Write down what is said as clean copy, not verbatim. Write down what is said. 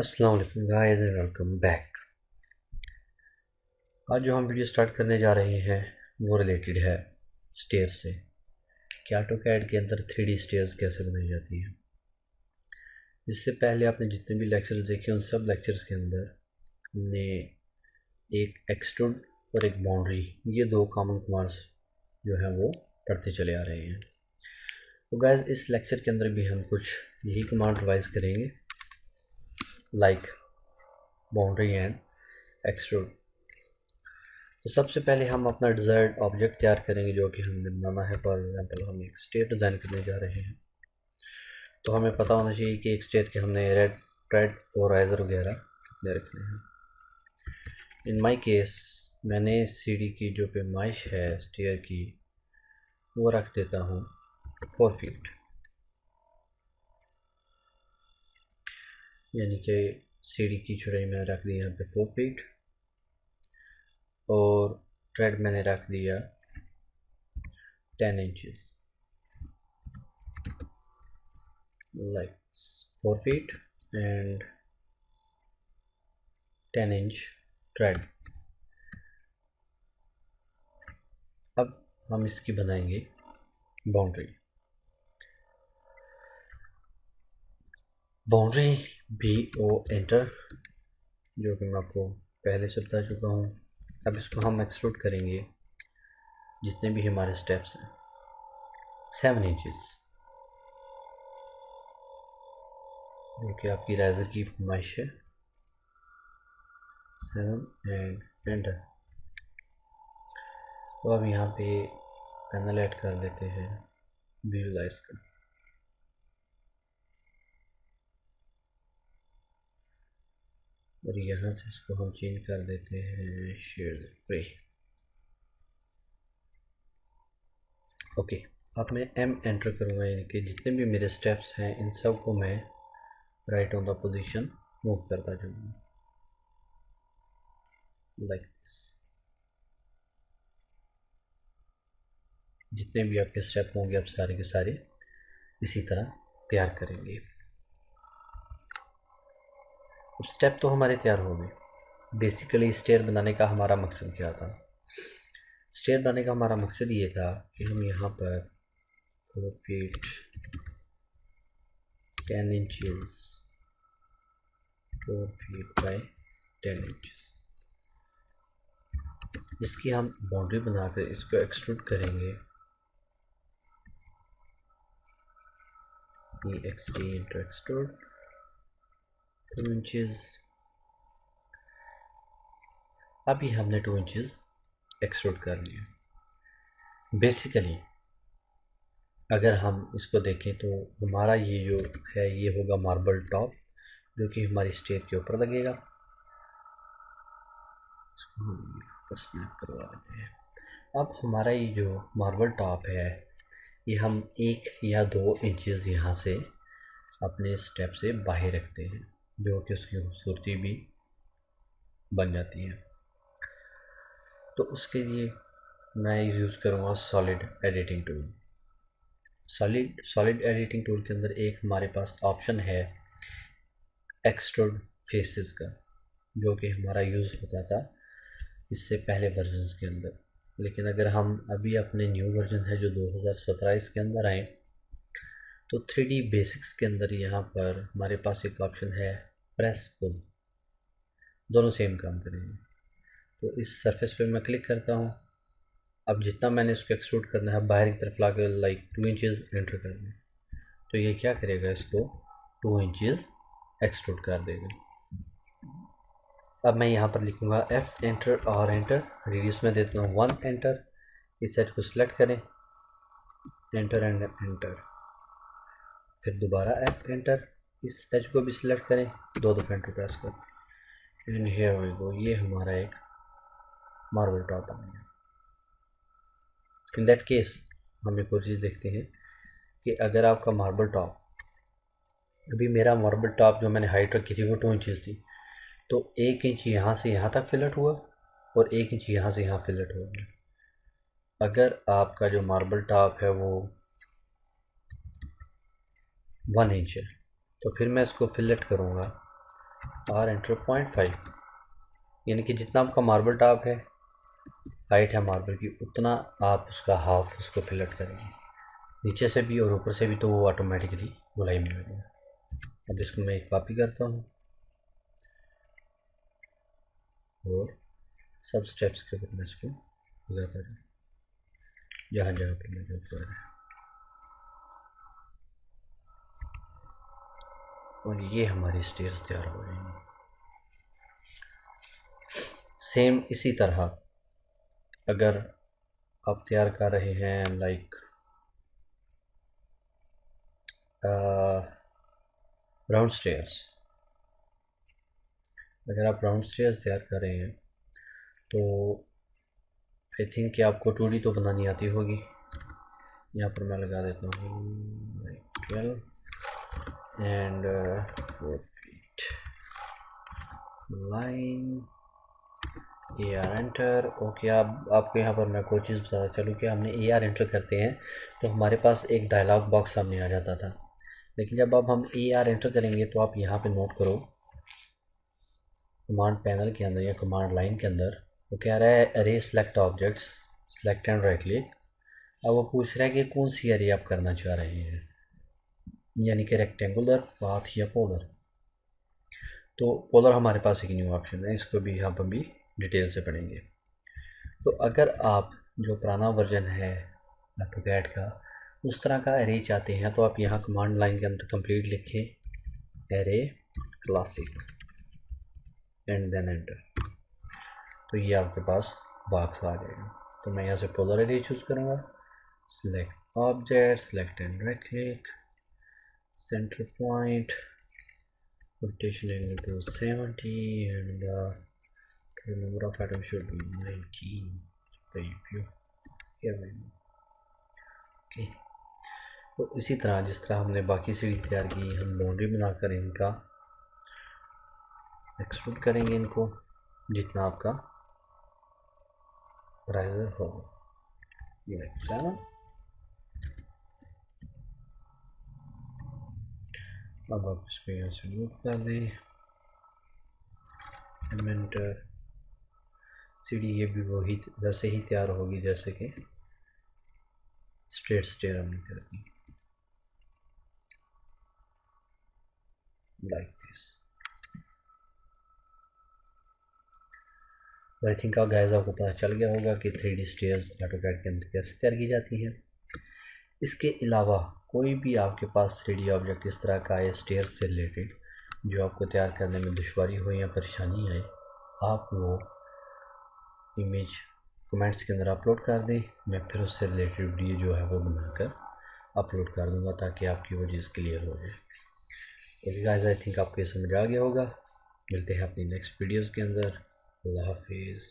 अस्सलाम वालेकुम guys and welcome back. आज जो हम वीडियो स्टार्ट करने जा रहे हैं वो रिलेटेड है स्टेयर से कि ऑटो कैड के अंदर 3D स्टेयर्स कैसे बनाई जाती हैं। इससे पहले आपने जितने भी लेक्चर्स देखे उन सब लेक्चर्स के अंदर हमने एक एक्सट्रूड और एक बाउंड्री, ये दो कॉमन कमांड्स जो हैं वो पढ़ते चले आ रहे हैं। तो गाइस इस लेक्चर के अंदर भी हम कुछ यही कमांड रिवाइज करेंगे, लाइक बाउंड्री एंड एक्सट्रूड। तो सबसे पहले हम अपना डिज़ायर्ड ऑब्जेक्ट तैयार करेंगे जो कि हमने बनाना है। फॉर एग्जांपल हम एक स्टेट डिज़ाइन करने जा रहे हैं, तो हमें पता होना चाहिए कि एक स्टेट के हमने रेड और राइजर वगैरह कितने रखने हैं। इन माय केस मैंने सीढ़ी की जो पैमाइश है स्टेयर की वो रख देता हूँ 4 फीट, यानी कि सीढ़ी की चौड़ाई मैंने रख दी यहाँ पे 4 फीट और ट्रेड मैंने रख दिया 10 inches, like 4 feet and 10 inch thread। अब हम इसकी बनाएंगे बाउंड्री। बाउंड्री BO एंटर, जो कि मैं आपको पहले से बता चुका हूँ। अब इसको हम एक्सट्रूड करेंगे जितने भी हमारे स्टेप्स हैं 7 इंचेस, जो कि आपकी राइजर की फरमाइश है। 7 एंड एंटर। तो अब यहाँ पे पैनल ऐड कर लेते हैं विजुलाइज का। और यहाँ से इसको हम चेंज कर देते हैं शेड फ्री। ओके, अब मैं M एंटर करूँगा, यानी कि जितने भी मेरे स्टेप्स हैं इन सब को मैं right on the position move करता जाऊँगा, लाइक दिस। जितने भी आपके स्टेप होंगे आप सारे के सारे इसी तरह तैयार करेंगे। अब स्टेप तो हमारे तैयार हो गए। बेसिकली स्टेयर बनाने का हमारा मकसद क्या था? स्टेयर बनाने का हमारा मकसद ये था कि हम यहाँ पर 4 feet 10 inches 4 feet by 10 inches इसकी हम बाउंड्री बनाकर इसको एक्सट्रूड करेंगे। EXT into extrude 2 inches. अभी हमने 2 इंचेस एक्सट्रूड कर लिया। बेसिकली अगर हम इसको देखें तो हमारा ये जो है ये होगा मार्बल टॉप, जो कि हमारी स्टेयर के ऊपर लगेगा। इसको हम यहाँ पर स्नैप करवा देते हैं। अब हमारा ये जो मार्बल टॉप है ये हम 1 या 2 इंचेस यहाँ से अपने स्टेप से बाहर रखते हैं, जो कि उसकी खूबसूरती भी बन जाती है। तो उसके लिए मैं यूज़ करूँगा solid editing tool. Solid editing tool के अंदर एक हमारे पास ऑप्शन है एक्सट्रूड फेसेस का, जो कि हमारा यूज़ होता था इससे पहले वर्जन्स के अंदर। लेकिन अगर हम अभी अपने न्यू वर्जन है जो 2017 इसके अंदर आए, तो 3D बेसिक्स के अंदर यहाँ पर हमारे पास एक ऑप्शन है प्रेस पुल, दोनों सेम काम करेंगे। तो इस सरफेस पे मैं क्लिक करता हूँ। अब जितना मैंने इसको एक्सट्रूड करना है बाहर की तरफ लाकर लाइक 2 इंचेस एंटर करना है, तो ये क्या करेगा, इसको 2 इंचेस एक्सट्रूड कर देगा। अब मैं यहाँ पर लिखूँगा F एंटर और एंटर। रेडियस में देता हूँ 1 एंटर। इस सेट को सिलेक्ट करें, एंटर एंड एंटर, फिर दोबारा F एंटर। इस एज को भी सिलेक्ट करें, 2 दफ़ा एंटर प्रेस करें एंड हियर वी गो। ये हमारा एक मार्बल टॉप बन गया। इन दैट केस हम एक और चीज़ देखते हैं कि अगर आपका मार्बल टॉप, अभी मेरा मार्बल टॉप जो मैंने हाइट रखी थी वो 2 इंचेस थी, तो 1 इंच यहाँ से यहाँ तक फिलट हुआ और 1 इंच यहाँ से यहाँ फिलट हो गया। अगर आपका जो मार्बल टॉप है वो 1 इंच है, तो फिर मैं इसको फिलट करूँगा आर एंटर 0.5, यानी कि जितना आपका मार्बल टॉप है, हाइट है मार्बल की, उतना आप उसका हाफ उसको फिलट करेंगे, नीचे से भी और ऊपर से भी, तो वो ऑटोमेटिकली गोलाई में हो जाएगा। अब इसको मैं एक कॉपी करता हूँ और सब स्टेप्स के ऊपर मैं इसको लगाता रहूँ जहाँ जहाँ पर मुझे ऊपर है, और ये हमारी स्टेयर्स तैयार हो जाएंगी। सेम इसी तरह अगर आप तैयार कर रहे हैं लाइक राउंड स्टेयर्स, अगर आप राउंड स्टेयर्स तैयार कर रहे हैं तो आई थिंक कि आपको 2D तो बनानी आती होगी। यहाँ पर मैं लगा देता हूँ 12 and 4 feet line, A R enter. Okay, अब आपको यहाँ पर मैं कोई चीज़ बताता चलूँ कि हमने ए आर एंटर करते हैं तो हमारे पास एक डायलॉग बॉक्स सामने आ जाता था, लेकिन जब अब हम ए आर एंटर करेंगे तो आप यहाँ पे नोट करो, कमांड पैनल के अंदर या कमांड लाइन के अंदर वो कह रहा है अरे select objects, select and right click. अब वो पूछ रहा है कि कौन सी अरे आप करना चाह रहे हैं, यानी कि रेक्टेंगुलर, पाथ या पोलर। तो पोलर हमारे पास एक न्यू ऑप्शन है, इसको भी यहाँ पर भी डिटेल से पढ़ेंगे। तो अगर आप जो पुराना वर्जन है ऑटो कैड का उस तरह का एरे चाहते हैं तो आप यहाँ कमांड लाइन के अंदर कंप्लीट लिखें array classic and then enter, तो ये आपके पास बॉक्स आ जाएगा। तो मैं यहाँ से पोलर एरे चूज़ करूँगा, select object, select and right click, centre point, rotation angle to 70 and the number of items should be 19 preview here okay. तो इसी तरह जिस तरह हमने बाकी सीढ़ी तैयार की, हम बाउंड्री बनाकर इनका एक्सट्रूड करेंगे इनको जितना आपका राइजर हो, ये लगता है ना। अब आप इसको यहाँ से मूव कर दें, एंटर सीढ़ी ये भी वही वैसे ही तैयार होगी जैसे कि स्ट्रेट स्टेयर हमने कर दी, like this. I think guys आपको पता चल गया होगा कि 3D स्टेयर्स ऑटोकैड के अंदर कैसे तैयार की जाती हैं। इसके अलावा कोई भी आपके पास 3D ऑब्जेक्ट इस तरह का है स्टेयर्स से रिलेटेड जो आपको तैयार करने में दुश्वारी हो या परेशानी आए, आप वो इमेज कमेंट्स के अंदर अपलोड कर दें, मैं फिर उससे रिलेटेड वीडियो जो है वो बनाकर अपलोड कर दूंगा ताकि आपकी वो चीज़ क्लियर हो जाए। ओके गाइस, आई थिंक आपको ये समझ आ गया होगा। मिलते हैं अपनी नेक्स्ट वीडियोस के अंदर। अल्लाह हाफिज़।